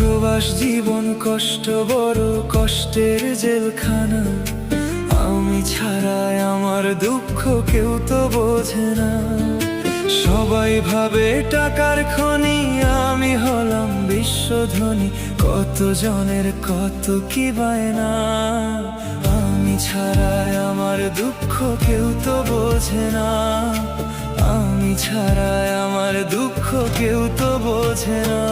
প্রবাস জীবন কষ্ট, বড় কষ্টের জেলখানা। আমি ছাড়াই আমার দুঃখ কেউ তো বোঝে না। সবাই ভাবে টাকার খনি, আমি হলাম বিশ্বধনী। কত জনের কত কি বায়না, আমি ছাড়াই আমার দুঃখ কেউ তো বোঝে না। আমি ছাড়াই আমার দুঃখ কেউ তো বোঝে না।